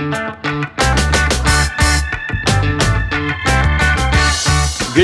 Good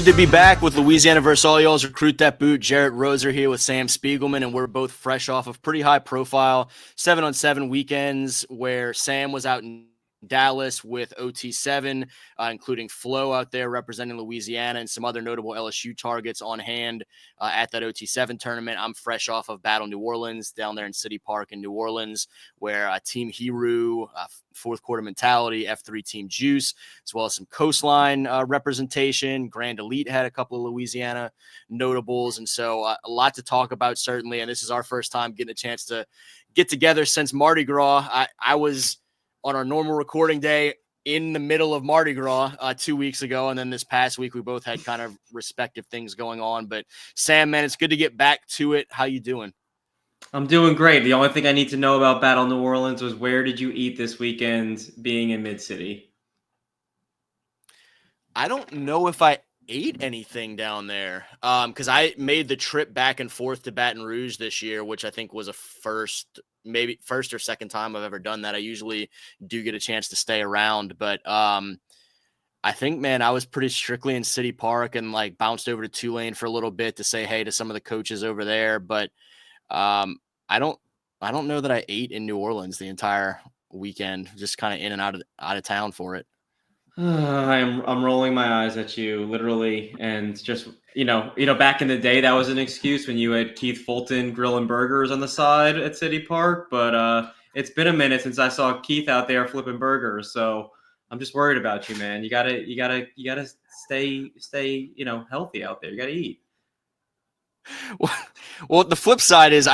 to be back with Louisiana vs. All Y'all's Recruit Dat Boot. Jarrett Roser here with Sam Spiegelman, and we're both fresh off of pretty high-profile 7-on-7 weekends where Sam was out in Dallas with OT7, including Flo out there representing Louisiana and some other notable LSU targets on hand at that OT7 tournament. I'm fresh off of Battle New Orleans down there in City Park in New Orleans, where Team Hero, fourth quarter mentality, F3 Team Juice, as well as some coastline representation. Grand Elite had a couple of Louisiana notables. And so a lot to talk about, certainly. And this is our first time getting a chance to get together since Mardi Gras. I was on our normal recording day in the middle of Mardi Gras 2 weeks ago. And then this past week, we both had kind of respective things going on. But Sam, man, it's good to get back to it. How you doing? I'm doing great. The only thing I need to know about Battle New Orleans was where did you eat this weekend being in Mid-City? I don't know if I ate anything down there because I made the trip back and forth to Baton Rouge this year, which I think was maybe first or second time I've ever done that. I usually do get a chance to stay around, but I think, man, I was pretty strictly in City Park and like bounced over to Tulane for a little bit to say hey to some of the coaches over there. But I don't know that I ate in New Orleans the entire weekend, just kind of in and out of town for it. I'm rolling my eyes at you, literally, and just back in the day, that was an excuse when you had Keith Fulton grilling burgers on the side at City Park. But it's been a minute since I saw Keith out there flipping burgers, so I'm just worried about you, man. You gotta stay healthy out there. You gotta eat. Well, the flip side is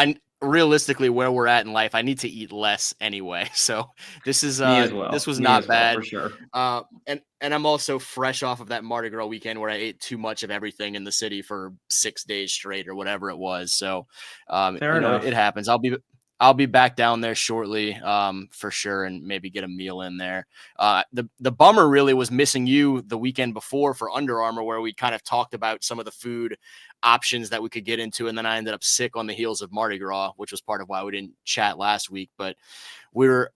realistically where we're at in life, I need to eat less anyway. So this is Me as well. this was Me not as well, bad for sure. And I'm also fresh off of that Mardi Gras weekend where I ate too much of everything in the city for 6 days straight or whatever it was. So Fair enough. it happens. I'll be back down there shortly for sure, and maybe get a meal in there. The bummer really was missing you the weekend before for Under Armour, where we kind of talked about some of the food options that we could get into. And then I ended up sick on the heels of Mardi Gras, which was part of why we didn't chat last week. But we were,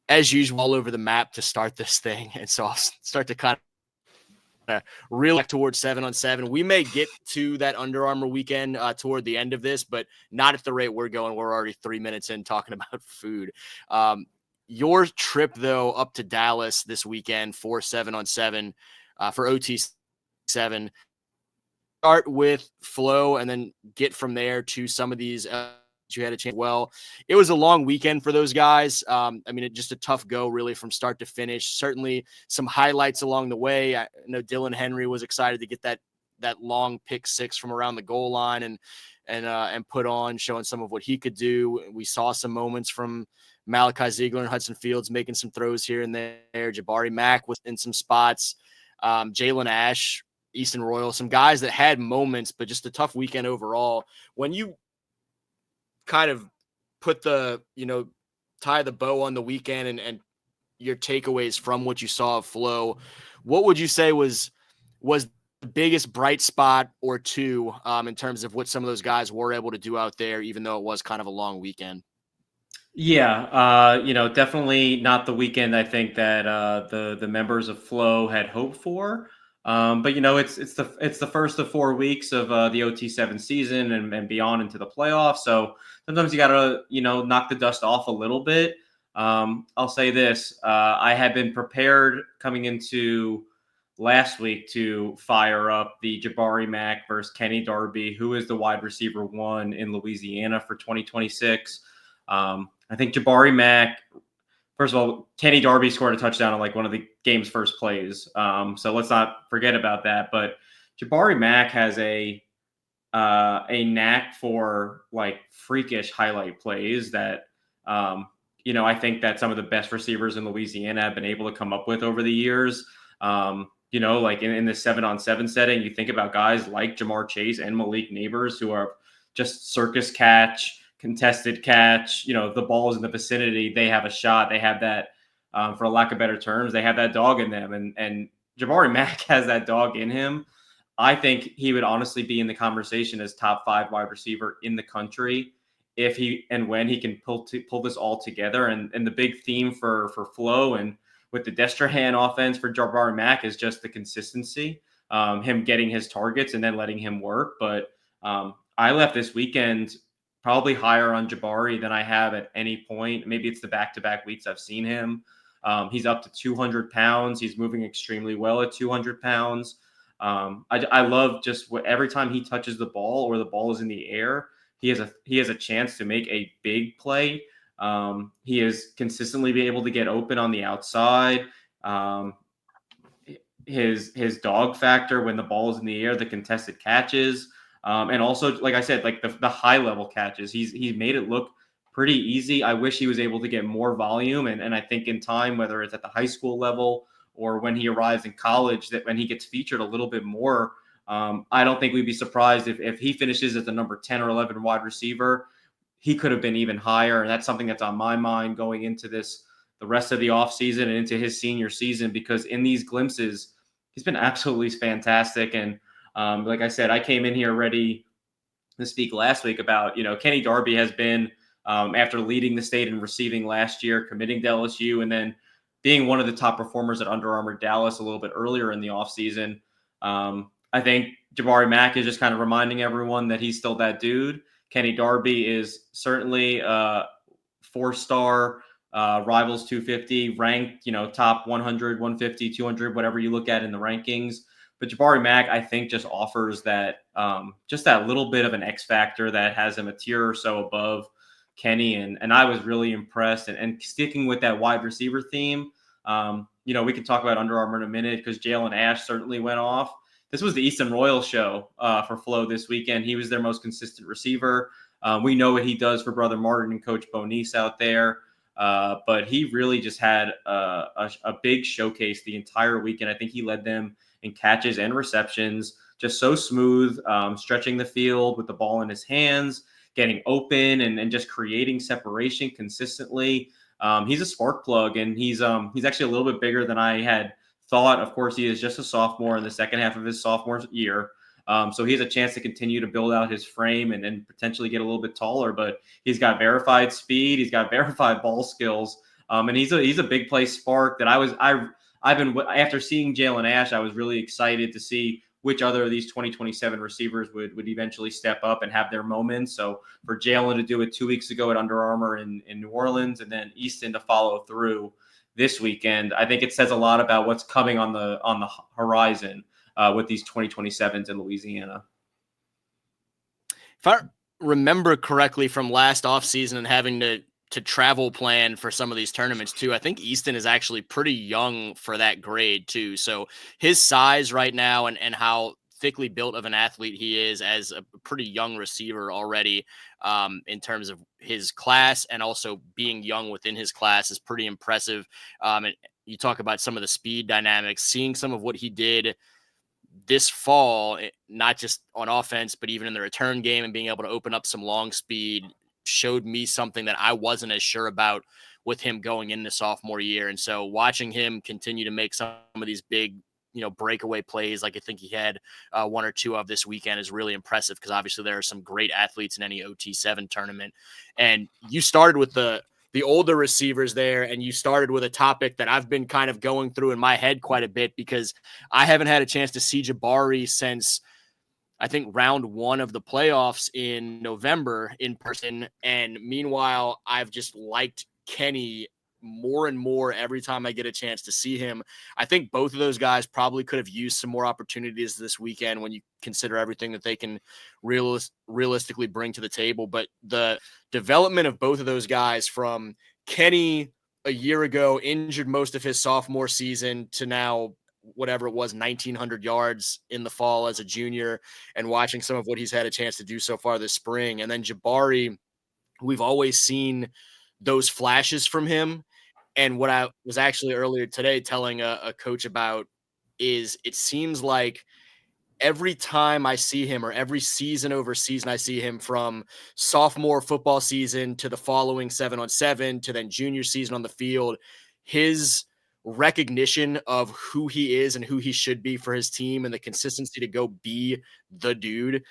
as usual, all over the map to start this thing. And so I'll start to kind of reel back towards 7-on-7. We may get to that Under Armour weekend toward the end of this, but not at the rate we're going. We're already 3 minutes in talking about food. Your trip, though, up to Dallas this weekend for 7-on-7 for OT7, start with Flo and then get from there to some of these you had a chance. Well, it was a long weekend for those guys. I mean, it just a tough go really from start to finish. Certainly some highlights along the way. I know Dylan Henry was excited to get that long pick six from around the goal line and put on, showing some of what he could do. We saw some moments from Malachi Ziegler and Hudson Fields making some throws here and there. Jabari Mack was in some spots. Jalen Ash, Easton Royal, some guys that had moments, but just a tough weekend overall. When you kind of put tie the bow on the weekend and your takeaways from what you saw of Flo, what would you say was the biggest bright spot or two in terms of what some of those guys were able to do out there, even though it was kind of a long weekend? Yeah, definitely not the weekend I think that the members of Flo had hoped for. But it's the first of 4 weeks of the OT7 season and beyond into the playoffs. So sometimes you gotta knock the dust off a little bit. I'll say this: I had been prepared coming into last week to fire up the Jabari Mack versus Kenny Darby, who is the wide receiver 1 in Louisiana for 2026. I think Jabari Mack, first of all, Kenny Darby scored a touchdown on like one of the game's first plays. So let's not forget about that. But Jabari Mack has a knack for like freakish highlight plays that, I think that some of the best receivers in Louisiana have been able to come up with over the years. Like in the 7-on-7 setting, you think about guys like Jamar Chase and Malik Neighbors who are just circus catch, contested catch, the ball is in the vicinity, they have a shot, they have that, for lack of better terms, they have that dog in them. And Jabari Mack has that dog in him. I think he would honestly be in the conversation as top 5 wide receiver in the country if he and when he can pull this all together. And the big theme for Flo and with the Destrehan offense for Jabari Mack is just the consistency, him getting his targets and then letting him work. But I left this weekend probably higher on Jabari than I have at any point. Maybe it's the back-to-back weeks I've seen him. He's up to 200 pounds. He's moving extremely well at 200 pounds. I love just every time he touches the ball or the ball is in the air, he has a chance to make a big play. He is consistently be able to get open on the outside. His dog factor when the ball is in the air, the contested catches, and also, like I said, like the high level catches. He's made it look pretty easy. I wish he was able to get more volume, and I think in time, whether it's at the high school level or when he arrives in college, that when he gets featured a little bit more, I don't think we'd be surprised if he finishes as the number 10 or 11 wide receiver. He could have been even higher, and that's something that's on my mind going into the rest of the offseason and into his senior season, because in these glimpses, he's been absolutely fantastic. And like I said, I came in here ready to speak last week about, Kenny Darby has been, after leading the state in receiving last year, committing to LSU, and then being one of the top performers at Under Armour Dallas a little bit earlier in the offseason. I think Jabari Mack is just kind of reminding everyone that he's still that dude. Kenny Darby is certainly a 4-star Rivals 250 ranked, top 100, 150, 200, whatever you look at in the rankings. But Jabari Mack, I think, just offers that just that little bit of an X factor that has him a tier or so above Kenny. And I was really impressed. And sticking with that wide receiver theme, we can talk about Under Armour in a minute because Jalen Ash certainly went off. This was the Easton Royal show for Flow this weekend. He was their most consistent receiver. We know what he does for Brother Martin and Coach Bonice out there. But he really just had a big showcase the entire weekend. I think he led them in catches and receptions, just so smooth, stretching the field with the ball in his hands, getting open and just creating separation consistently. He's a spark plug, and he's actually a little bit bigger than I had thought. Of course, he is just a sophomore in the second half of his sophomore year. So he has a chance to continue to build out his frame and then potentially get a little bit taller, but he's got verified speed. He's got verified ball skills. And he's a big play spark that I've been, after seeing Jalen Ash, I was really excited to see which other of these 2027 receivers would eventually step up and have their moments. So for Jalen to do it 2 weeks ago at Under Armour in New Orleans, and then Easton to follow through this weekend, I think it says a lot about what's coming on the horizon with these 2027s in Louisiana. If I remember correctly from last offseason and having to travel plan for some of these tournaments too, I think Easton is actually pretty young for that grade too. So his size right now and how thickly built of an athlete he is as a pretty young receiver already, in terms of his class and also being young within his class, is pretty impressive. And you talk about some of the speed dynamics, seeing some of what he did this fall, not just on offense, but even in the return game and being able to open up some long speed, showed me something that I wasn't as sure about with him going into sophomore year. And so watching him continue to make some of these big, breakaway plays, like I think he had one or two of this weekend, is really impressive, because obviously there are some great athletes in any OT7 tournament. And you started with the older receivers there, and you started with a topic that I've been kind of going through in my head quite a bit, because I haven't had a chance to see Jabari since I think round 1 of the playoffs in November in person. And meanwhile, I've just liked Kenny more and more every time I get a chance to see him. I think both of those guys probably could have used some more opportunities this weekend when you consider everything that they can realistically bring to the table. But the development of both of those guys, from Kenny a year ago, injured most of his sophomore season, to now whatever it was, 1,900 yards in the fall as a junior, and watching some of what he's had a chance to do so far this spring. And then Jabari, we've always seen those flashes from him. And what I was actually earlier today telling a coach about is, it seems like every time I see him, or every season over season I see him, from sophomore football season to the following 7-on-7 to then junior season on the field, his recognition of who he is and who he should be for his team, and the consistency to go be the dude,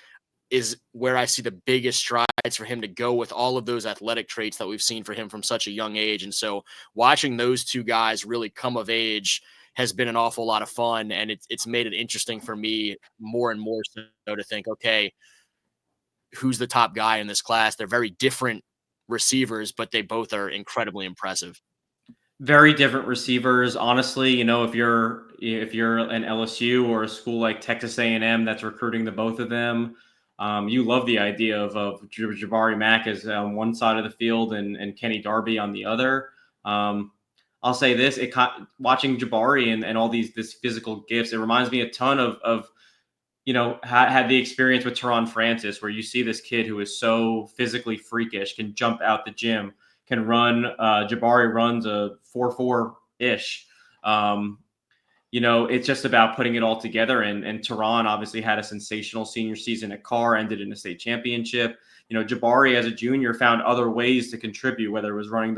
is where I see the biggest strides for him to go with all of those athletic traits that we've seen for him from such a young age. And so watching those two guys really come of age has been an awful lot of fun. And it's made it interesting for me more and more so to think, okay, who's the top guy in this class? They're very different receivers, but they both are incredibly impressive. Very different receivers. Honestly, if you're an LSU or a school like Texas A&M that's recruiting the both of them, you love the idea of Jabari Mack as on one side of the field and Kenny Darby on the other. Um, I'll say this: watching Jabari and all this physical gifts, it reminds me a ton of had the experience with Teron Francis, where you see this kid who is so physically freakish, can jump out the gym, can run. Jabari runs a 4.4 ish. It's just about putting it all together. And Teron obviously had a sensational senior season at Carr, ended in a state championship. Jabari as a junior found other ways to contribute, whether it was running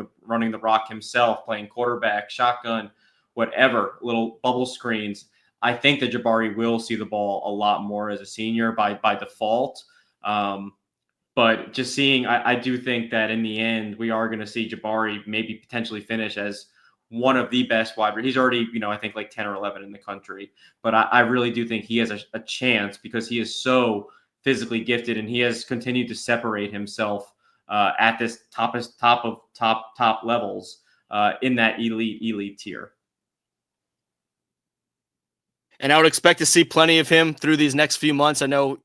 the rock himself, playing quarterback, shotgun, whatever, little bubble screens. I think that Jabari will see the ball a lot more as a senior by default. But just seeing, I do think that in the end, we are going to see Jabari maybe potentially finish as one of the best wide receivers. He's already, I think like 10 or 11 in the country. But I really do think he has a chance because he is so physically gifted and he has continued to separate himself at this top levels in that elite tier. And I would expect to see plenty of him through these next few months. I know,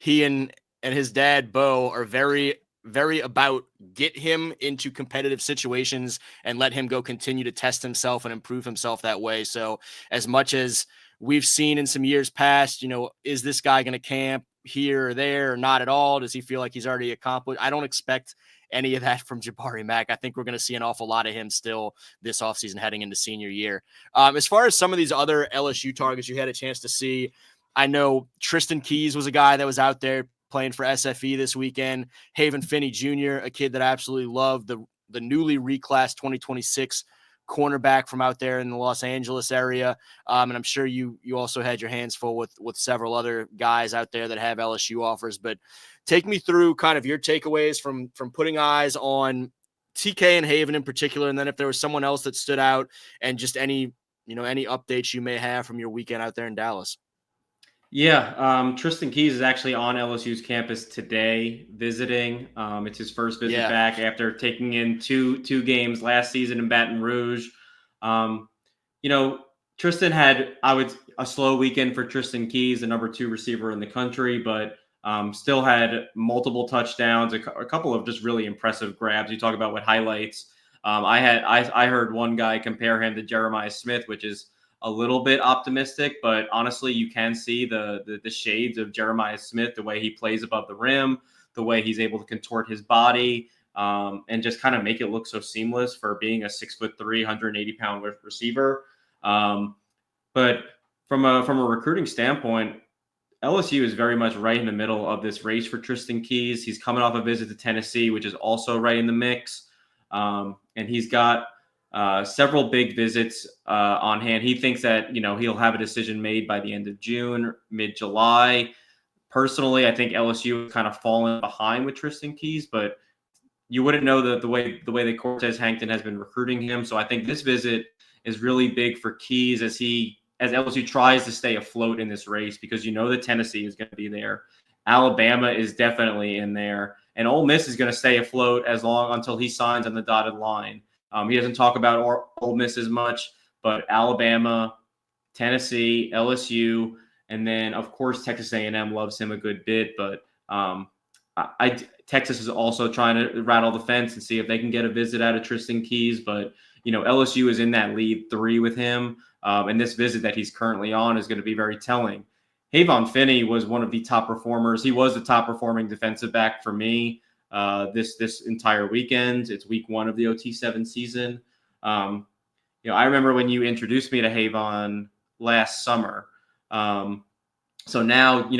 he and his dad, Bo, are very, very about get him into competitive situations and let him go continue to test himself and improve himself that way. So as much as we've seen in some years past, is this guy going to camp here or there or not at all? Does he feel like he's already accomplished? I don't expect any of that from Jabari Mack. I think we're going to see an awful lot of him still this offseason heading into senior year. As far as some of these other LSU targets you had a chance to see, I know Tristan Keys was a guy that was out there playing for SFE this weekend. Haven Finney Jr., a kid that I absolutely love, the newly reclassed 2026 cornerback from out there in the Los Angeles area. And I'm sure you also had your hands full with several other guys out there that have LSU offers. But take me through kind of your takeaways from putting eyes on TK and Haven in particular, and then if there was someone else that stood out, and just any updates you may have from your weekend out there in Dallas. Yeah, Tristan Keys is actually on LSU's campus today visiting. It's his first visit back after taking in two games last season in Baton Rouge. Tristan had, a slow weekend for Tristan Keys, the number 2 receiver in the country, but still had multiple touchdowns, a couple of just really impressive grabs. You talk about what highlights. I heard one guy compare him to Jeremiah Smith, which is a little bit optimistic, but honestly, you can see the shades of Jeremiah Smith, the way he plays above the rim, the way he's able to contort his body, and just kind of make it look so seamless for being a 6'3", 180-pound receiver. But from a recruiting standpoint, LSU is very much right in the middle of this race for Tristan Keys. He's coming off a visit to Tennessee, which is also right in the mix, and he's got several big visits on hand. He thinks that, he'll have a decision made by the end of June, mid-July. Personally, I think LSU has kind of fallen behind with Tristan Keys, but you wouldn't know the way that Cortez Hankton has been recruiting him. So I think this visit is really big for Keys as LSU tries to stay afloat in this race, because that Tennessee is going to be there. Alabama is definitely in there, and Ole Miss is going to stay afloat until he signs on the dotted line. He doesn't talk about Ole Miss as much, but Alabama, Tennessee, LSU, and then, of course, Texas A&M loves him a good bit. But Texas is also trying to rattle the fence and see if they can get a visit out of Tristan Keys. But, LSU is in that lead 3 with him. And this visit that he's currently on is going to be very telling. Haven Finney was one of the top performers. He was the top performing defensive back for me this entire weekend. It's week 1 of the OT7 season. I remember when you introduced me to Haven last summer. So now,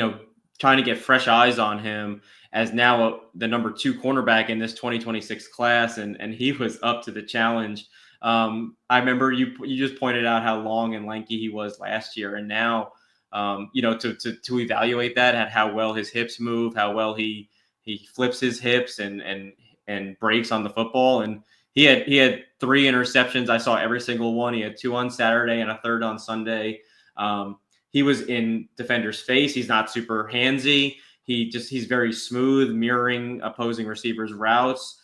trying to get fresh eyes on him as now the number 2 cornerback in this 2026 class, and he was up to the challenge. I remember you just pointed out how long and lanky he was last year, and now to evaluate that, at how well his hips move, how well he flips his hips and breaks on the football. And he had 3 interceptions. I saw every single one. He had 2 on Saturday and a third on Sunday. He was in defender's face. He's not super handsy. He's very smooth, mirroring opposing receivers' routes.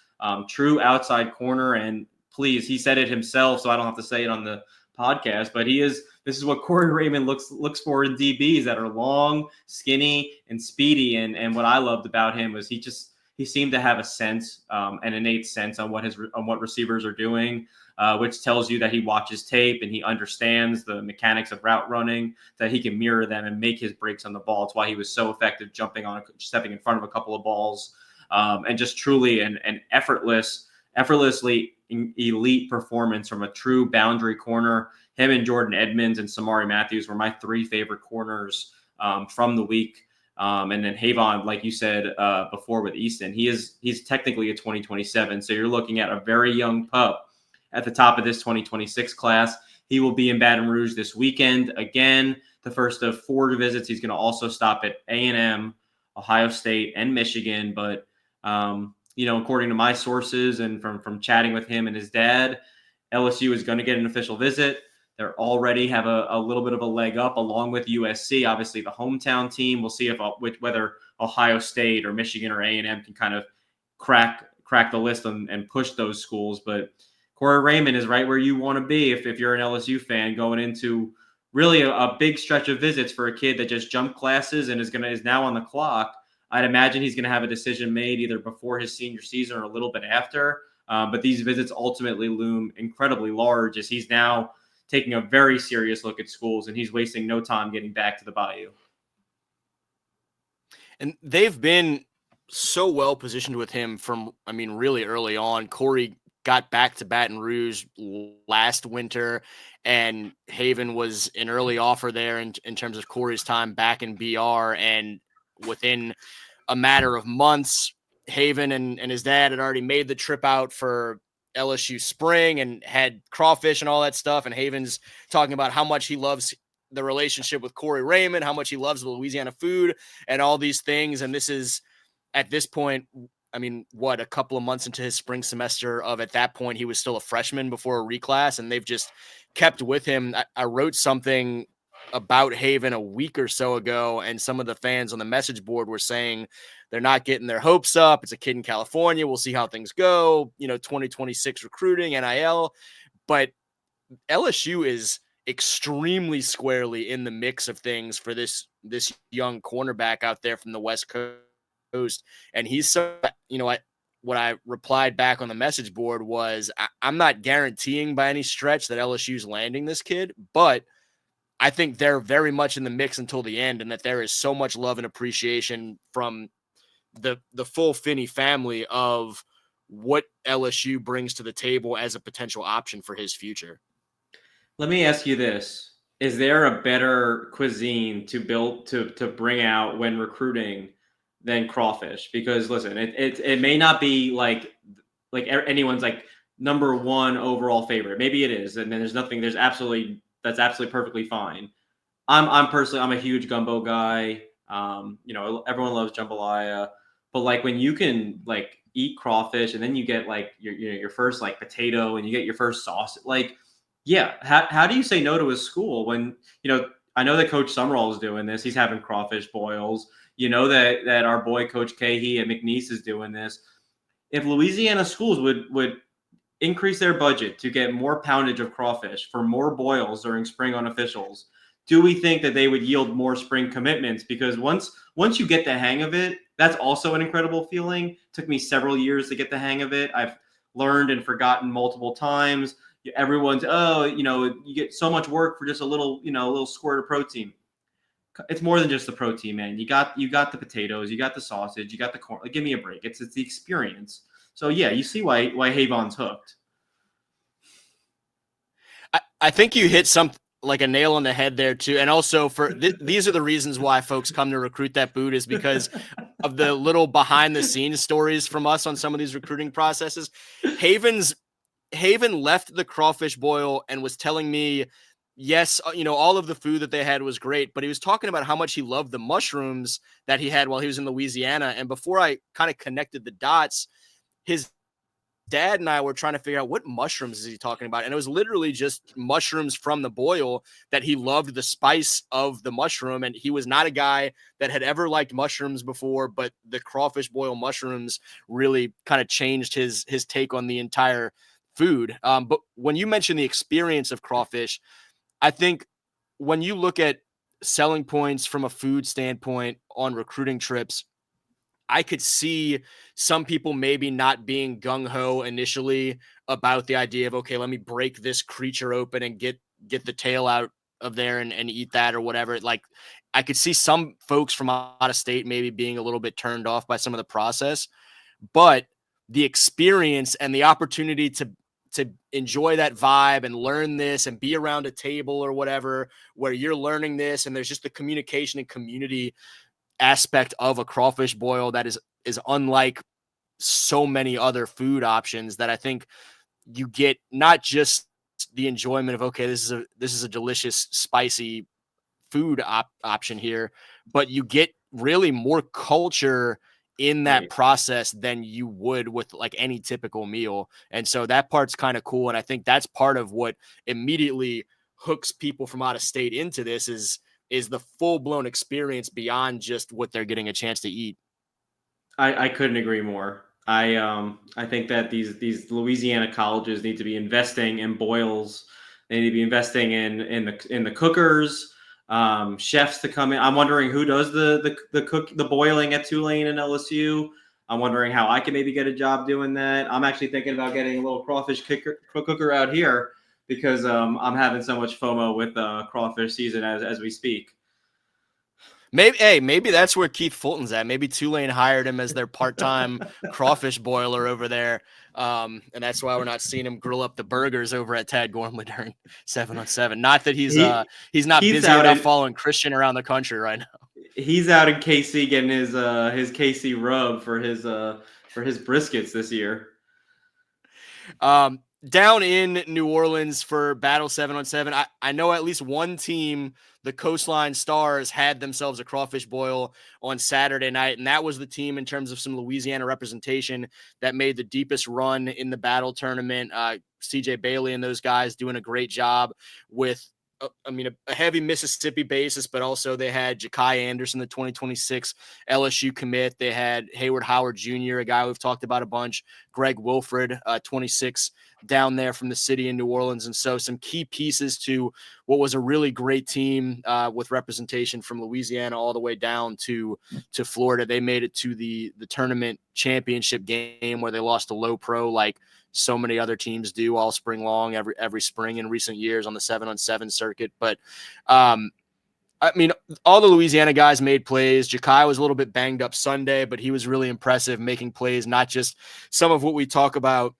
True outside corner. And please, he said it himself, so I don't have to say it on the podcast, but this is what Corey Raymond looks for in DBs that are long, skinny, and speedy. And what I loved about him was he seemed to have a sense, an innate sense on what receivers are doing, which tells you that he watches tape and he understands the mechanics of route running, that he can mirror them and make his breaks on the ball. It's why he was so effective stepping in front of a couple of balls, and just truly an effortlessly elite performance from a true boundary corner. Him and Jordan Edmonds and Samari Matthews were my 3 favorite corners from the week. And then Havon, like you said before with Easton, he's technically a 2027. So you're looking at a very young pup at the top of this 2026 class. He will be in Baton Rouge this weekend. Again, the first of 4 visits. He's going to also stop at A&M, Ohio State, and Michigan. But, according to my sources and from chatting with him and his dad, LSU is going to get an official visit. They already have a little bit of a leg up along with USC, obviously the hometown team. We'll see whether Ohio State or Michigan or A&M can kind of crack the list and push those schools. But Corey Raymond is right where you want to be if you're an LSU fan going into really a big stretch of visits for a kid that just jumped classes and is now on the clock. I'd imagine he's going to have a decision made either before his senior season or a little bit after. But these visits ultimately loom incredibly large as he's now taking a very serious look at schools, and he's wasting no time getting back to the Bayou. And they've been so well positioned with him really early on. Corey got back to Baton Rouge last winter, and Haven was an early offer there in terms of Corey's time back in BR. And within a matter of months, Haven and his dad had already made the trip out for LSU spring and had crawfish and all that stuff. And Haven's talking about how much he loves the relationship with Corey Raymond, how much he loves the Louisiana food and all these things. And this is at this point, a couple of months into his spring semester at that point, he was still a freshman before a reclass, and they've just kept with him. I wrote something about Haven a week or so ago, and some of the fans on the message board were saying they're not getting their hopes up. It's a kid in California. We'll see how things go. 2026 recruiting, NIL. But LSU is extremely squarely in the mix of things for this young cornerback out there from the West Coast. And he's so, what I replied back on the message board was, I'm not guaranteeing by any stretch that LSU's landing this kid, but I think they're very much in the mix until the end, and that there is so much love and appreciation from the full Finney family of what LSU brings to the table as a potential option for his future. Let me ask you this. Is there a better cuisine to bring out when recruiting than crawfish? Because listen, it may not be like anyone's like number 1 overall favorite. Maybe it is. And then that's absolutely perfectly fine. I'm personally a huge gumbo guy. Everyone loves jambalaya, but like when you can like eat crawfish and then you get like your first like potato and you get your first sauce, like, yeah. How do you say no to a school when, I know that Coach Summerall is doing this. He's having crawfish boils. That our boy Coach Cahey at McNeese is doing this. If Louisiana schools would increase their budget to get more poundage of crawfish for more boils during spring unofficials, do we think that they would yield more spring commitments? Because once you get the hang of it, that's also an incredible feeling. It took me several years to get the hang of it. I've learned and forgotten multiple times. Everyone's, you get so much work for just a little squirt of protein. It's more than just the protein, man. You got the potatoes, you got the sausage, you got the corn. Like, give me a break. It's the experience. So yeah, you see why Havon's hooked. I think you hit like a nail on the head there too. And also these are the reasons why folks come to Recruit That Boot, is because of the little behind the scenes stories from us on some of these recruiting processes. Haven left the crawfish boil and was telling me yes, all of the food that they had was great, but he was talking about how much he loved the mushrooms that he had while he was in Louisiana. And before I kind of connected the dots, his dad and I were trying to figure out what mushrooms is he talking about. And it was literally just mushrooms from the boil that he loved the spice of the mushroom. And he was not a guy that had ever liked mushrooms before, but the crawfish boil mushrooms really kind of changed his take on the entire food. But when you mentioned the experience of crawfish, I think when you look at selling points from a food standpoint on recruiting trips, I could see some people maybe not being gung ho initially about the idea of, okay, let me break this creature open and get the tail out of there and eat that or whatever. Like, I could see some folks from out of state maybe being a little bit turned off by some of the process, but the experience and the opportunity to enjoy that vibe and learn this and be around a table or whatever where you're learning this, and there's just the communication and community aspect of a crawfish boil that is unlike so many other food options, that I think you get not just the enjoyment of, okay, this is a delicious spicy food option here, but you get really more culture in that Right. process than you would with like any typical meal. And so that part's kind of cool. And I think that's part of what immediately hooks people from out of state into this is the full blown experience beyond just what they're getting a chance to eat. I couldn't agree more. I think that these Louisiana colleges need to be investing in boils. They need to be investing in the cookers, chefs to come in. I'm wondering who does the boiling at Tulane and LSU. I'm wondering how I can maybe get a job doing that. I'm actually thinking about getting a little crawfish cooker out here because I'm having so much FOMO with crawfish season as we speak. Maybe that's where Keith Fulton's at. Maybe Tulane hired him as their part-time crawfish boiler over there. And that's why we're not seeing him grill up the burgers over at Tad Gormley during 7-on-7. Not that he he's not he's busy out enough in following Christian around the country right now. he's out in KC getting his KC rub for his briskets this year. Down in New Orleans for Battle 7-on-7, I know at least one team, the Coastline Stars, had themselves a crawfish boil on Saturday night, and that was the team in terms of some Louisiana representation that made the deepest run in the Battle tournament. CJ Bailey and those guys doing a great job with a heavy Mississippi basis, but also they had Ja'Kai Anderson, the 2026 LSU commit. They had Hayward Howard Jr., a guy we've talked about a bunch, Greg Wilfred, 26 down there from the city in New Orleans. And so some key pieces to what was a really great team with representation from Louisiana all the way down to Florida. They made it to the tournament championship game where they lost to Low Pro, like so many other teams do all spring long, every spring in recent years on the 7-on-7 circuit. But all the Louisiana guys made plays. Ja'Kai was a little bit banged up Sunday, but he was really impressive making plays, not just some of what we talk about,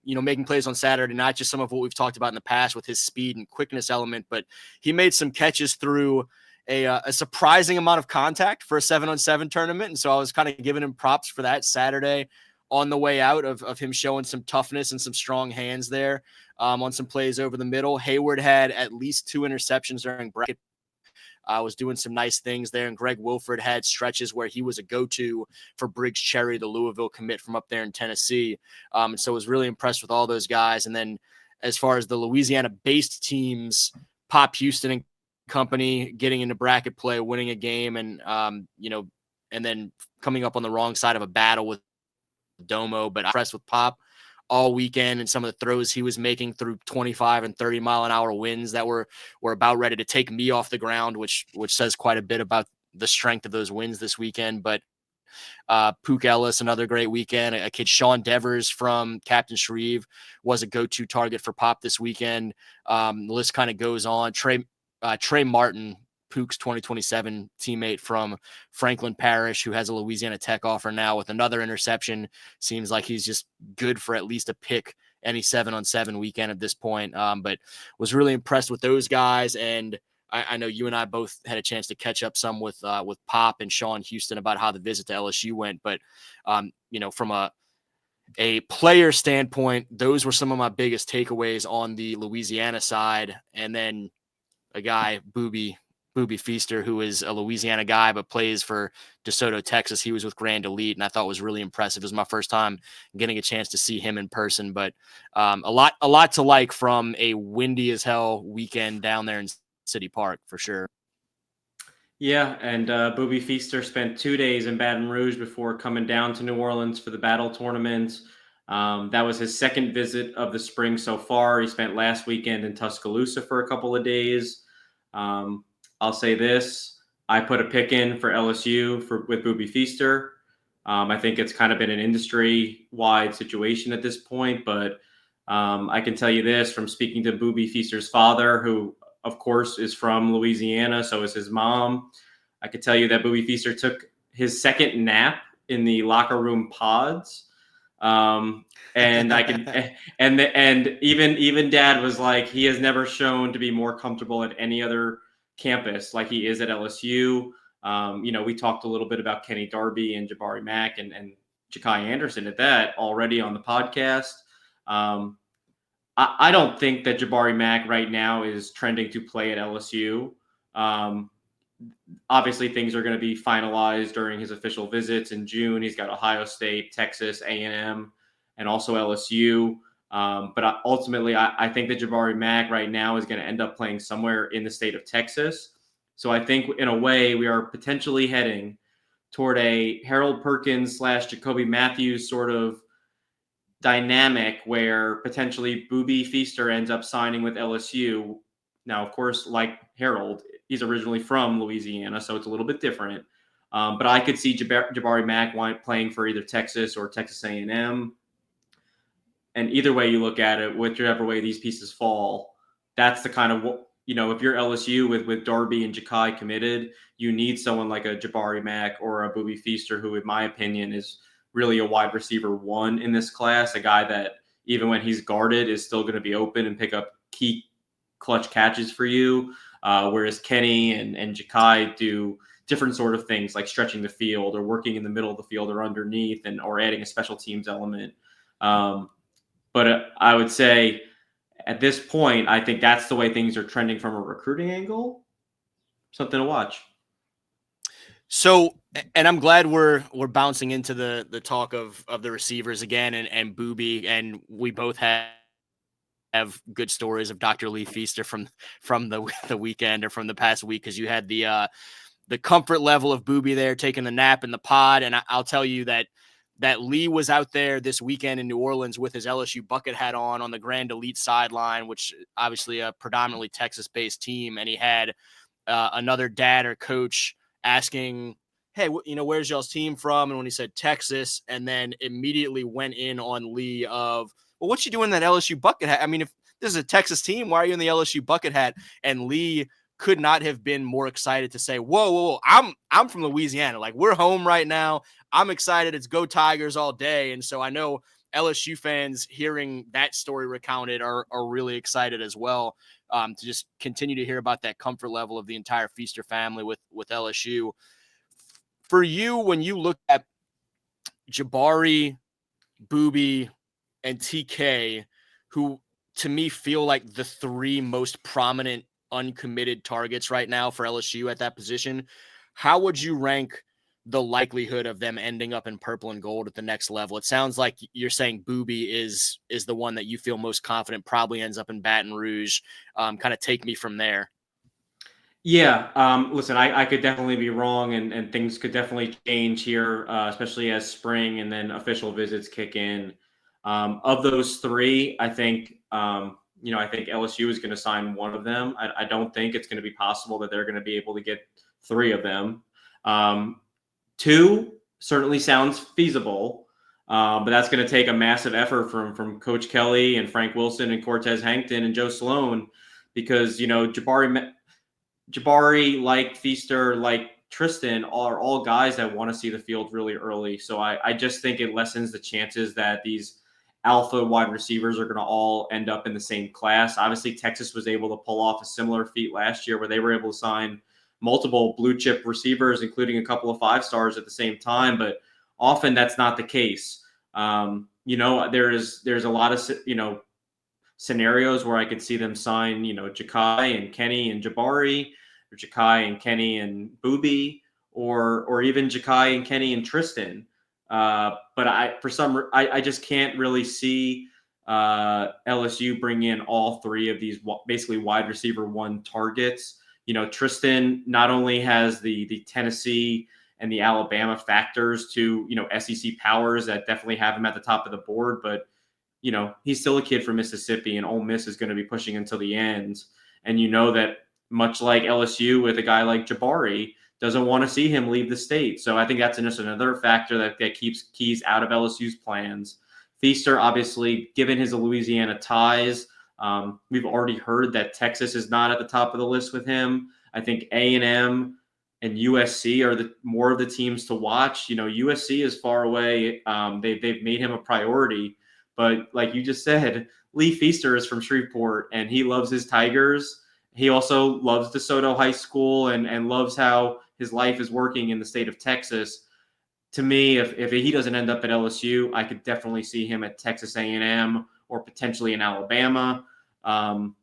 making plays on Saturday, not just some of what we've talked about in the past with his speed and quickness element, but he made some catches through a surprising amount of contact for a 7-on-7 tournament. And so I was kind of giving him props for that Saturday on the way out of him showing some toughness and some strong hands there on some plays over the middle. Hayward had at least 2 interceptions during bracket. Was doing some nice things there. And Greg Wilfred had stretches where he was a go-to for Briggs Cherry, the Louisville commit from up there in Tennessee. And so I was really impressed with all those guys. And then as far as the Louisiana-based teams, Pop Houston and company getting into bracket play, winning a game, and and then coming up on the wrong side of a battle with Domo. But I'm impressed with Pop all weekend and some of the throws he was making through 25 and 30 mile an hour winds that were about ready to take me off the ground, which says quite a bit about the strength of those winds this weekend. But Pook Ellis, another great weekend. A kid, Sean Devers from Captain Shreve, was a go-to target for Pop this weekend. The list kind of goes on. Trey Martin, Pook's 2027 teammate from Franklin Parish, who has a Louisiana Tech offer now with another interception. Seems like he's just good for at least a pick any 7-on-7 weekend at this point. But was really impressed with those guys. And I know you and I both had a chance to catch up some with Pop and Sean Houston about how the visit to LSU went. But, from a player standpoint, those were some of my biggest takeaways on the Louisiana side. And then a guy, Booby Feaster, who is a Louisiana guy but plays for DeSoto, Texas. He was with Grand Elite, and I thought was really impressive. It was my first time getting a chance to see him in person, but a lot to like from a windy as hell weekend down there in City Park for sure. Yeah, and Booby Feaster spent 2 days in Baton Rouge before coming down to New Orleans for the battle tournament. That was his second visit of the spring so far. He spent last weekend in Tuscaloosa for a couple of days. I'll say this: I put a pick in for LSU with Booby Feaster. I think it's kind of been an industry-wide situation at this point, but I can tell you this from speaking to Booby Feaster's father, who of course is from Louisiana, so is his mom. I could tell you that Booby Feaster took his second nap in the locker room pods. And I can, and even dad was like, he has never shown to be more comfortable at any other campus like he is at LSU. We talked a little bit about Kenny Darby and Jabari Mack and Ja'Kai Anderson at that already on the podcast. I don't think that Jabari Mack right now is trending to play at LSU. Obviously, things are going to be finalized during his official visits in June. He's got Ohio State, Texas A&M, and also LSU. But ultimately, I think that Jabari Mack right now is going to end up playing somewhere in the state of Texas. So I think in a way we are potentially heading toward a Harold Perkins / Jacoby Matthews sort of dynamic where potentially Booby Feaster ends up signing with LSU. Now, of course, like Harold, he's originally from Louisiana, so it's a little bit different. But I could see Jabari Mack playing for either Texas or Texas A&M. And either way you look at it, whichever way these pieces fall, that's the kind of, if you're LSU with Darby and Ja'Kai committed, you need someone like a Jabari Mack or a Booby Feaster, who, in my opinion, is really a wide receiver one in this class, a guy that even when he's guarded is still going to be open and pick up key clutch catches for you. Whereas Kenny and Ja'Kai do different sort of things like stretching the field or working in the middle of the field or underneath or adding a special teams element. But I would say at this point, I think that's the way things are trending from a recruiting angle. Something to watch. So, and I'm glad we're bouncing into the talk of the receivers again and Booby, and we both have good stories of Dr. Lee Feaster from the weekend or from the past week, because you had the comfort level of Booby there taking the nap in the pod, and I'll tell you that Lee was out there this weekend in New Orleans with his LSU bucket hat on the Grand Elite sideline, which obviously a predominantly Texas-based team, and he had another dad or coach asking, hey, where's y'all's team from? And when he said Texas, and then immediately went in on Lee of, well, what you doing in that LSU bucket hat? I mean, if this is a Texas team, why are you in the LSU bucket hat? And Lee could not have been more excited to say, whoa, I'm from Louisiana. Like, we're home right now. I'm excited. It's go Tigers all day. And so I know LSU fans hearing that story recounted are really excited as well, to just continue to hear about that comfort level of the entire Feaster family with LSU. For you, when you look at Jabari, Booby, and TK, who to me feel like the three most prominent uncommitted targets right now for LSU at that position, how would you rank the likelihood of them ending up in purple and gold at the next level? It sounds like you're saying Booby is the one that you feel most confident probably ends up in Baton Rouge. Kind of take me from there. Yeah. Listen, I could definitely be wrong, and things could definitely change here, especially as spring and then official visits kick in. Of those three, I think LSU is going to sign one of them. I don't think it's going to be possible that they're going to be able to get three of them. Two certainly sounds feasible, but that's going to take a massive effort from Coach Kelly and Frank Wilson and Cortez Hankton and Joe Sloan, because Jabari, like Feaster, like Tristan, are all guys that want to see the field really early. So I just think it lessens the chances that these alpha wide receivers are going to all end up in the same class. Obviously, Texas was able to pull off a similar feat last year where they were able to sign multiple blue chip receivers, including a couple of 5 stars at the same time. But often that's not the case. there's a lot of scenarios where I could see them sign Ja'Kai and Kenny and Jabari, or Ja'Kai and Kenny and Booby, or even Ja'Kai and Kenny and Tristan. But I just can't really see LSU bring in all three of these basically wide receiver one targets. Tristan not only has the Tennessee and the Alabama factors to SEC powers that definitely have him at the top of the board, but he's still a kid from Mississippi, and Ole Miss is going to be pushing until the end. And that much like LSU with a guy like Jabari, doesn't want to see him leave the state. So I think that's just another factor that keeps Keys out of LSU's plans. Feaster, obviously, given his Louisiana ties, we've already heard that Texas is not at the top of the list with him. I think A&M and USC are more of the teams to watch. USC is far away. They've made him a priority. But like you just said, Lee Feaster is from Shreveport, and he loves his Tigers. He also loves DeSoto High School and loves how his life is working in the state of Texas. To me, if he doesn't end up at LSU, I could definitely see him at Texas A&M or potentially in Alabama. And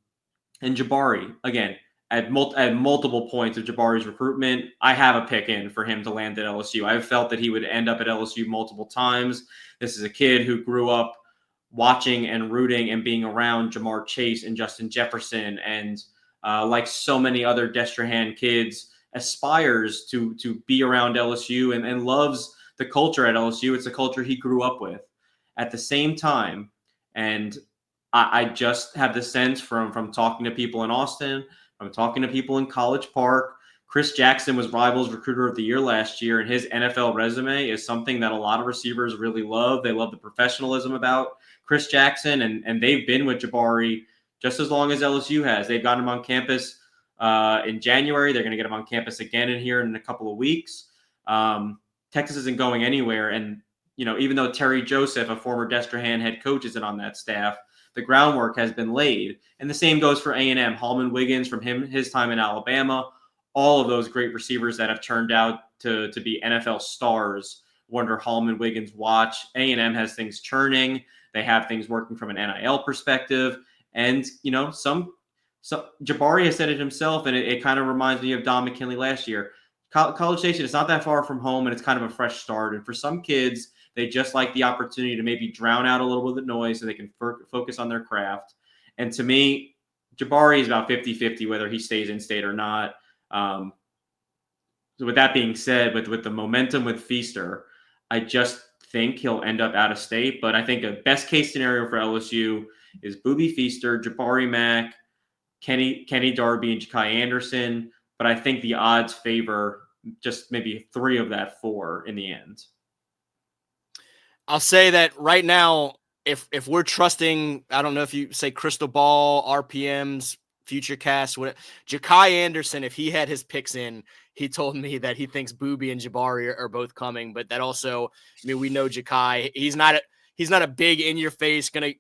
Jabari, again, at multiple points of Jabari's recruitment, I have a pick in for him to land at LSU. I've felt that he would end up at LSU multiple times. This is a kid who grew up watching and rooting and being around Jamar Chase and Justin Jefferson, and like so many other Destrehan kids, aspires to be around LSU and loves the culture at LSU. It's a culture he grew up with. At the same time, and I just have the sense from talking to people in Austin, from talking to people in College Park, Chris Jackson was Rivals Recruiter of the Year last year, and his NFL resume is something that a lot of receivers really love. They love the professionalism about Chris Jackson, and they've been with Jabari just as long as LSU has. They've got him on campus in January. They're going to get him on campus again in a couple of weeks. Texas isn't going anywhere, and even though Terry Joseph, a former Destrehan head coach, isn't on that staff, the groundwork has been laid. And the same goes for A&M. Hallman Wiggins from his time in Alabama, all of those great receivers that have turned out to be NFL stars under Hallman Wiggins' watch. A&M has things churning. They have things working from an NIL perspective. And, so Jabari has said it himself, and it kind of reminds me of Don McKinley last year. College Station is not that far from home, and it's kind of a fresh start. And for some kids, they just like the opportunity to maybe drown out a little bit of the noise so they can focus on their craft. And to me, Jabari is about 50-50 whether he stays in state or not. So with that being said, with the momentum with Feaster, I just think he'll end up out of state. But I think a best case scenario for LSU is Booby Feaster, Jabari Mack, Kenny Darby, and Ja'Kai Anderson. But I think the odds favor just maybe 3 of that 4 in the end. I'll say that right now, if we're trusting, I don't know if you say crystal ball, RPMs, future cast, Ja'Kai Anderson, if he had his picks in, he told me that he thinks Booby and Jabari are both coming. But that also, we know Ja'Kai, he's not a big in your face gonna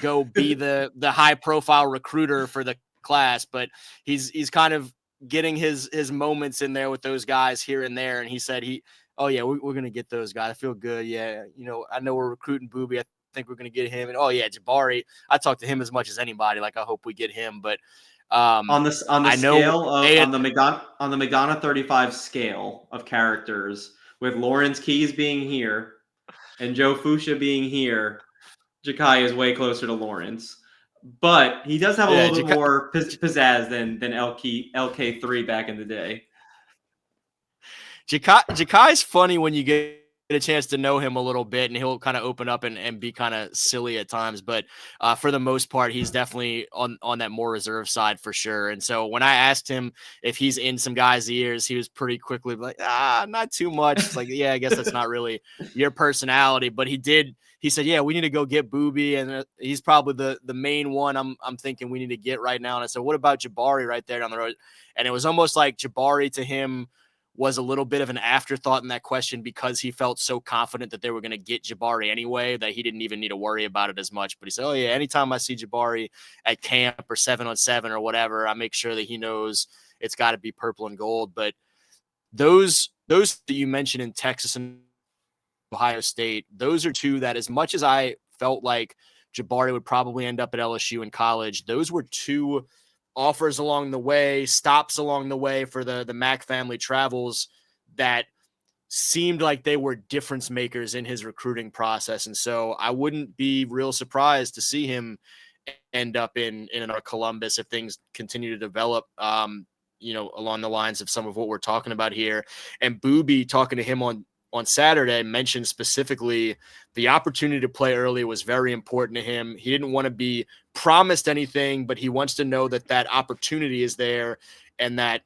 go be the high profile recruiter for the class, but he's kind of getting his moments in there with those guys here and there. And he said oh yeah, we're gonna get those guys. I feel good. Yeah, I know we're recruiting Booby. I think we're gonna get him. And oh yeah, Jabari, I talk to him as much as anybody. Like I hope we get him. But on the Magana 35 scale of characters, with Lawrence Keys being here and Joe Fuchsia being here, Ja'Kai is way closer to Lawrence. But he does have a little bit more pizzazz than LK3 back in the day. Ja'Kai's funny when you get a chance to know him a little bit, and he'll kind of open up and be kind of silly at times. But for the most part, he's definitely on that more reserved side for sure. And so when I asked him if he's in some guys' ears, he was pretty quickly like, not too much. It's like, yeah, I guess that's not really your personality. But he said, yeah, we need to go get Booby, and he's probably the main one I'm thinking we need to get right now. And I said, what about Jabari right there down the road? And it was almost like Jabari to him was a little bit of an afterthought in that question because he felt so confident that they were going to get Jabari anyway that he didn't even need to worry about it as much. But he said, oh yeah, anytime I see Jabari at camp or 7-on-7 or whatever, I make sure that he knows it's got to be purple and gold. But those that you mentioned in Texas and Ohio State, those are two that, as much as I felt like Jabari would probably end up at LSU in college. Those were two offers along the way, stops along the way for the Mack family travels that seemed like they were difference makers in his recruiting process. And so I wouldn't be real surprised to see him end up in Columbus if things continue to develop, along the lines of some of what we're talking about here. And Booby, talking to him on Saturday, mentioned specifically the opportunity to play early was very important to him. He didn't want to be promised anything, but he wants to know that that opportunity is there, and that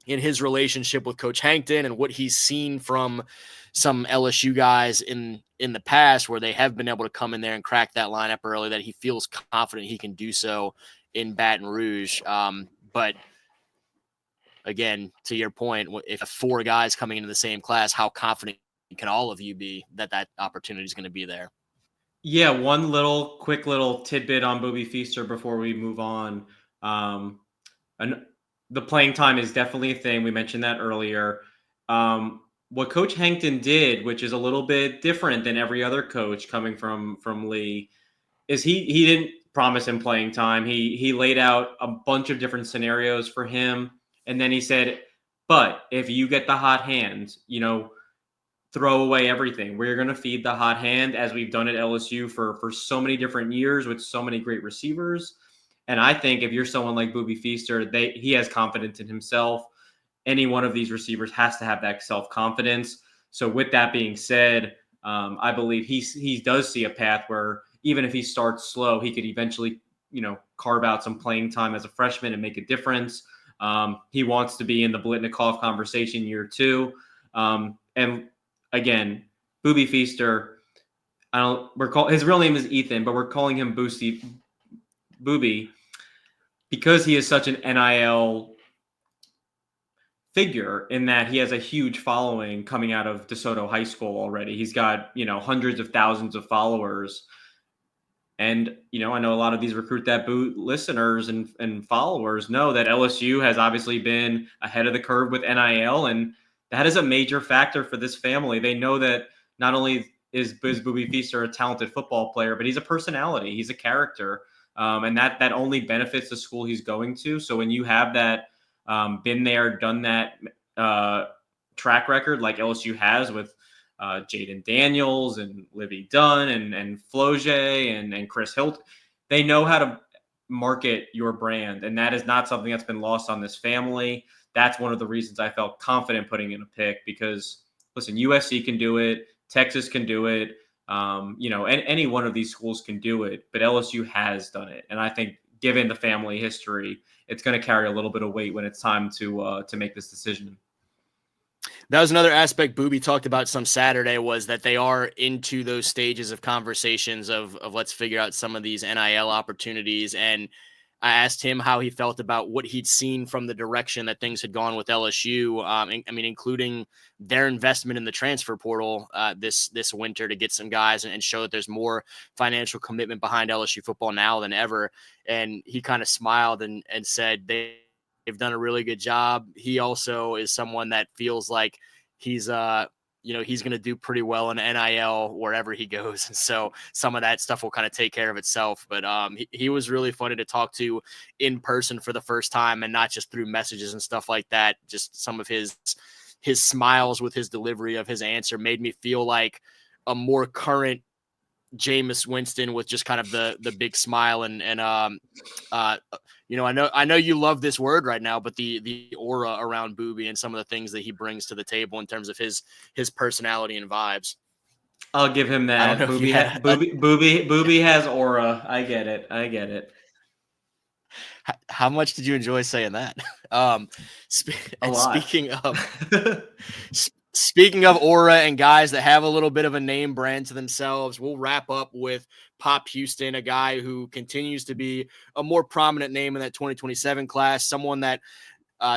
in his relationship with Coach Hankton and what he's seen from some LSU guys in the past where they have been able to come in there and crack that lineup early, that he feels confident he can do so in Baton Rouge. But again, to your point, if 4 guys coming into the same class, how confident can all of you be that that opportunity is going to be there? Yeah, one quick little tidbit on Booby Feaster before we move on. And the playing time is definitely a thing. We mentioned that earlier. What Coach Hankton did, which is a little bit different than every other coach coming from Lee, is he didn't promise him playing time. He laid out a bunch of different scenarios for him, and then he said, "But if you get the hot hand, throw away everything. We're going to feed the hot hand, as we've done at LSU for so many different years with so many great receivers." And I think if you're someone like Booby Feaster, he has confidence in himself. Any one of these receivers has to have that self-confidence. So with that being said, I believe he does see a path where even if he starts slow, he could eventually, carve out some playing time as a freshman and make a difference. He wants to be in the Blitnikoff conversation year 2. And again, Booby Feaster, his real name is Ethan, but we're calling him Booby because he is such an NIL figure in that he has a huge following coming out of DeSoto High School already. He's got, hundreds of thousands of followers. And, I know a lot of these Recruit That Boot listeners and followers know that LSU has obviously been ahead of the curve with NIL, and that is a major factor for this family. They know that not only is Booby Feaster a talented football player, but he's a personality. He's a character. And that only benefits the school he's going to. So when you have that been there, done that track record like LSU has with Jaden Daniels and Livy Dunn and Floje and Chris Hilt, they know how to market your brand. And that is not something that's been lost on this family. That's one of the reasons I felt confident putting in a pick, because listen, USC can do it. Texas can do it. And any one of these schools can do it, but LSU has done it. And I think given the family history, it's going to carry a little bit of weight when it's time to make this decision. That was another aspect Booby talked about some Saturday, was that they are into those stages of conversations of let's figure out some of these NIL opportunities. And I asked him how he felt about what he'd seen from the direction that things had gone with LSU. Including their investment in the transfer portal this winter to get some guys and show that there's more financial commitment behind LSU football now than ever. And he kind of smiled and said they've done a really good job. He also is someone that feels like he's he's going to do pretty well in NIL wherever he goes. And so some of that stuff will kind of take care of itself. But he was really funny to talk to in person for the first time, and not just through messages and stuff like that. Just some of his smiles with his delivery of his answer made me feel like a more current Jameis Winston, with just kind of the big smile and I know you love this word right now, but the aura around Booby and some of the things that he brings to the table in terms of his personality and vibes. I'll give him that. I don't know Booby has aura. I get it. How much did you enjoy saying that? A lot. Speaking of aura and guys that have a little bit of a name brand to themselves, we'll wrap up with Pop Houston, a guy who continues to be a more prominent name in that 2027 class, someone that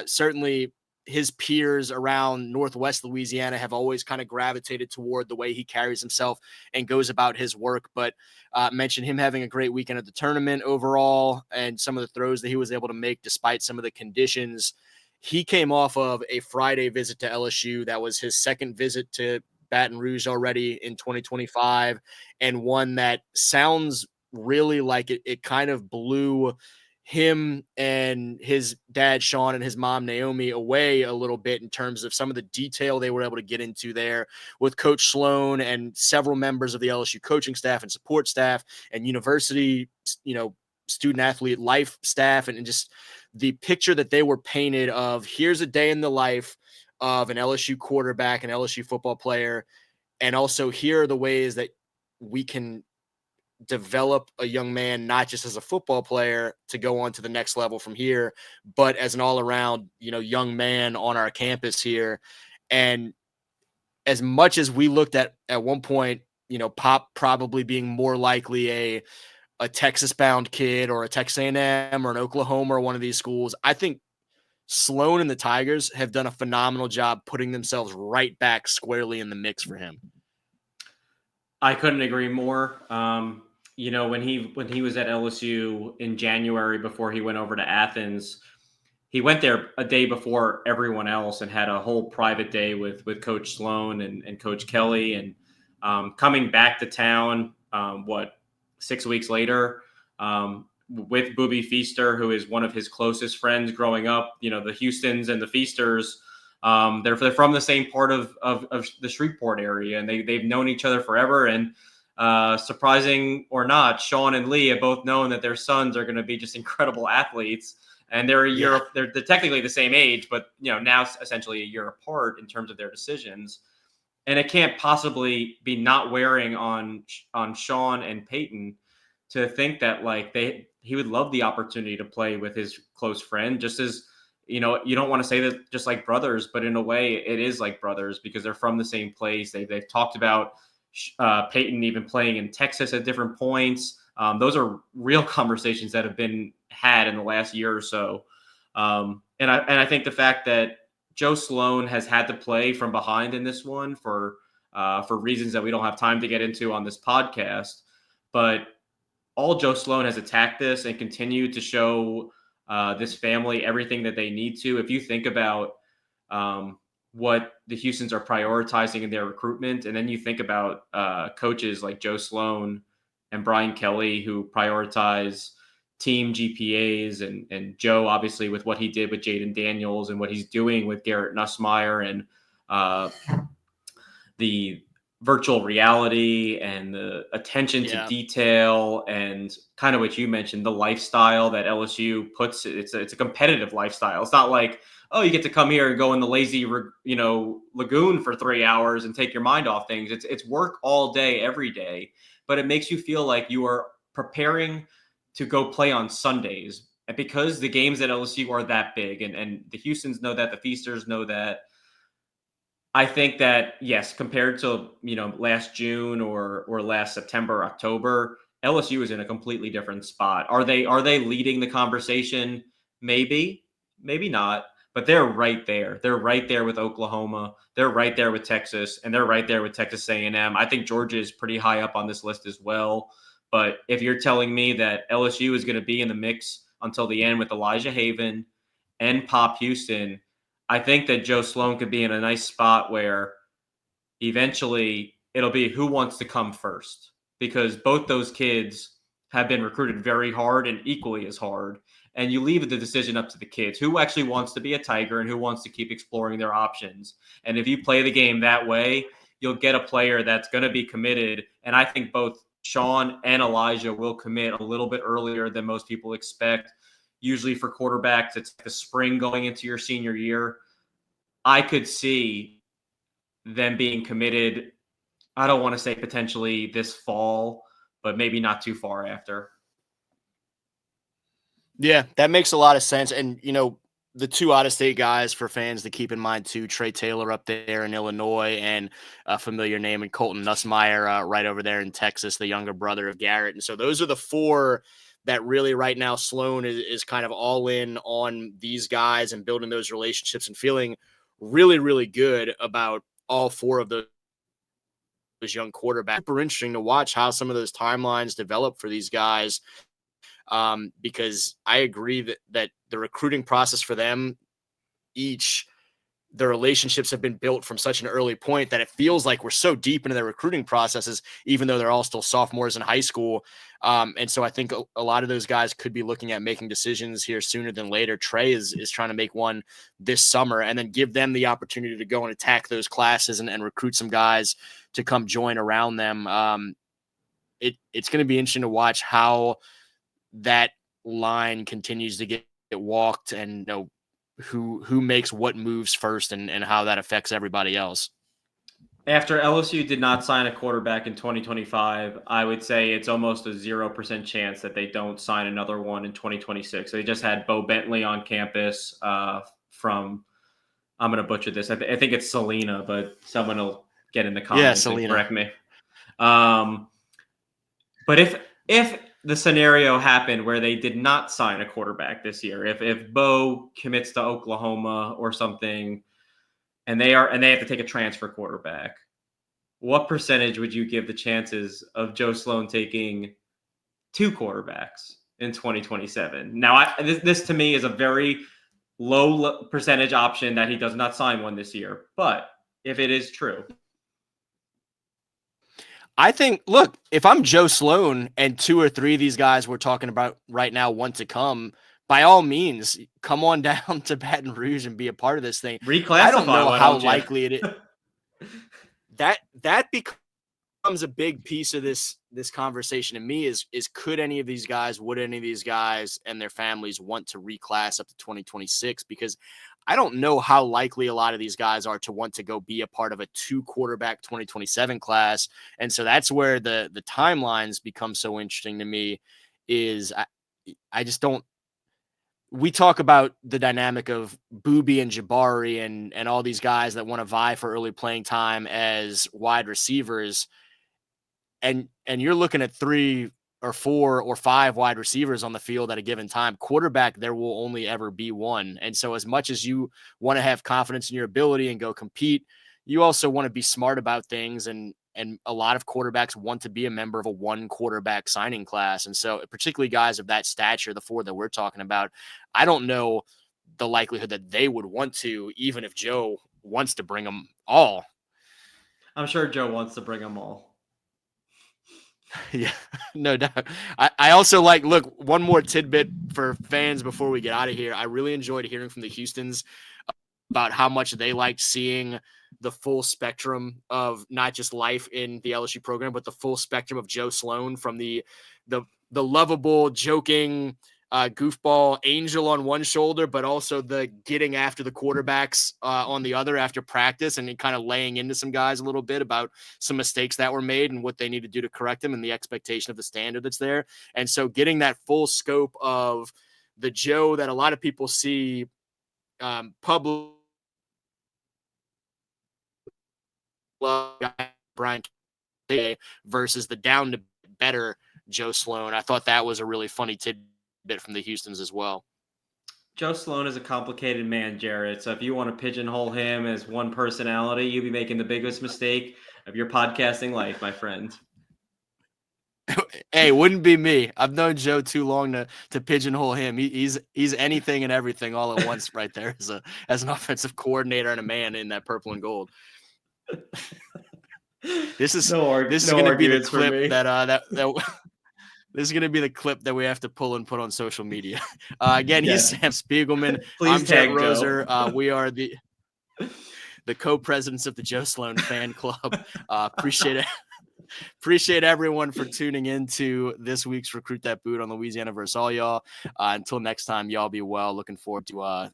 certainly his peers around Northwest Louisiana have always kind of gravitated toward the way he carries himself and goes about his work. But mentioned him having a great weekend at the tournament overall, and some of the throws that he was able to make despite some of the conditions. He came off of a Friday visit to LSU. That was his second visit to Baton Rouge already in 2025, and one that sounds really like it kind of blew him and his dad Sean and his mom Naomi away a little bit in terms of some of the detail they were able to get into there with Coach Sloan and several members of the LSU coaching staff and support staff and university, student athlete life staff, and just the picture that they were painted of here's a day in the life of an LSU quarterback, an LSU football player, and also here are the ways that we can develop a young man, not just as a football player to go on to the next level from here, but as an all around, young man on our campus here. And as much as we looked at one point, Pop probably being more likely a Texas bound kid or a Texas A&M or an Oklahoma or one of these schools, I think Sloan and the Tigers have done a phenomenal job putting themselves right back squarely in the mix for him. I couldn't agree more. When he was at LSU in January before he went over to Athens, he went there a day before everyone else and had a whole private day with Coach Sloan and Coach Kelly. And coming back to town, 6 weeks later, with Booby Feaster, who is one of his closest friends growing up, the Houstons and the Feasters. They're from the same part of the Shreveport area, and they've known each other forever. And surprising or not, Sean and Lee have both known that their sons are going to be just incredible athletes. And they're a year, they're technically the same age, but now essentially a year apart in terms of their decisions. And it can't possibly be not wearing on Sean and Peyton to think that he would love the opportunity to play with his close friend, just as you don't want to say that just like brothers, but in a way it is like brothers because they're from the same place. They've talked about Peyton even playing in Texas at different points. Those are real conversations that have been had in the last year or so. And I think the fact that Joe Sloan has had to play from behind in this one for reasons that we don't have time to get into on this podcast, but all Joe Sloan has attacked this and continued to show this family everything that they need to. If you think about what the Houstons are prioritizing in their recruitment, and then you think about coaches like Joe Sloan and Brian Kelly who prioritize team GPAs, and Joe obviously with what he did with Jaden Daniels and what he's doing with Garrett Nussmeier and the virtual reality and the attention to detail and kind of what you mentioned, the lifestyle that LSU puts. It's a competitive lifestyle. It's not like, oh, you get to come here and go in the lazy, lagoon for 3 hours and take your mind off things. It's work all day, every day, but it makes you feel like you are preparing to go play on Sundays. And because the games at LSU are that big, and the Houstons know that, the Feasters know that, I think that, yes, compared to, last June or last September, October, LSU is in a completely different spot. Are they leading the conversation? Maybe not, but they're right there. They're right there with Oklahoma. They're right there with Texas, and they're right there with Texas A&M. I think Georgia is pretty high up on this list as well. But if you're telling me that LSU is going to be in the mix until the end with Elijah Haven and Pop Houston, I think that Joe Sloan could be in a nice spot where eventually it'll be who wants to come first, because both those kids have been recruited very hard and equally as hard. And you leave the decision up to the kids who actually wants to be a Tiger and who wants to keep exploring their options. And if you play the game that way, you'll get a player that's going to be committed. And I think both Sean and Elijah will commit a little bit earlier than most people expect. Usually for quarterbacks, it's the spring going into your senior year. I could see them being committed. I don't want to say potentially this fall, but maybe not too far after. Yeah, that makes a lot of sense. And, the two out-of-state guys for fans to keep in mind too, Trey Taylor up there in Illinois, and a familiar name in Colton Nussmeier right over there in Texas, the younger brother of Garrett. And so those are the four that really right now Sloan is kind of all in on these guys and building those relationships and feeling really, really good about all four of those young quarterbacks. Super interesting to watch how some of those timelines develop for these guys. Because I agree that the recruiting process for them each the relationships have been built from such an early point that it feels like we're so deep into their recruiting processes, even though they're all still sophomores in high school. And so I think a lot of those guys could be looking at making decisions here sooner than later. Trey is trying to make one this summer and then give them the opportunity to go and attack those classes and recruit some guys to come join around them. It's going to be interesting to watch how that line continues to get walked and who makes what moves first and how that affects everybody else. After LSU did not sign a quarterback in 2025, I would say it's almost a 0% chance that they don't sign another one in 2026. They just had Bo Bentley on campus from, I'm going to butcher this. I think it's Selena, but someone will get in the comments and correct me. But if the scenario happened where they did not sign a quarterback this year, if Bo commits to Oklahoma or something, and they have to take a transfer quarterback, what percentage would you give the chances of Joe Sloan taking 2 quarterbacks in 2027? Now, this to me is a very low percentage option that he does not sign one this year. But if it is true, I think, look, if I'm Joe Sloan and 2 or 3 of these guys we're talking about right now want to come, by all means, come on down to Baton Rouge and be a part of this thing. Reclassify. I don't know how likely it is. That becomes a big piece of this conversation to me is would any of these guys and their families want to reclass up to 2026? Because I don't know how likely a lot of these guys are to want to go be a part of a 2 quarterback 2027 class. And so that's where the timelines become so interesting to me is I just don't. We talk about the dynamic of Booby and Jabari and all these guys that want to vie for early playing time as wide receivers. And you're looking at 3 or 4 or 5 wide receivers on the field at a given time. Quarterback, there will only ever be one. And so as much as you want to have confidence in your ability and go compete, you also want to be smart about things. And a lot of quarterbacks want to be a member of a 1 quarterback signing class. And so particularly guys of that stature, the 4 that we're talking about, I don't know the likelihood that they would want to, even if Joe wants to bring them all. I'm sure Joe wants to bring them all. Yeah, no doubt. I also look, one more tidbit for fans before we get out of here. I really enjoyed hearing from the Houstons about how much they liked seeing the full spectrum of not just life in the LSU program, but the full spectrum of Joe Sloan, from the lovable, joking, goofball angel on one shoulder, but also the getting after the quarterbacks on the other after practice, and kind of laying into some guys a little bit about some mistakes that were made and what they need to do to correct them and the expectation of the standard that's there. And so getting that full scope of the Joe that a lot of people see public Brian versus the down to better Joe Sloan. I thought that was a really funny tidbit from the Houstons as well. Joe Sloan is a complicated man, Jarrett. So if you want to pigeonhole him as one personality, you'll be making the biggest mistake of your podcasting life, my friend. Hey, wouldn't be me. I've known Joe too long to pigeonhole him. He's anything and everything all at once right there as an offensive coordinator and a man in that purple and gold. This is going to be the clip that this is going to be the clip that we have to pull and put on social media. Again, he's Sam Spiegelman. Please I'm Jet Roser. We are the co-presidents of the Joe Sloan fan club. Appreciate it. Appreciate everyone for tuning in to this week's Recruit That Boot on Louisiana versus all y'all. Until next time, y'all be well. Looking forward to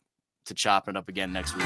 chopping it up again next week.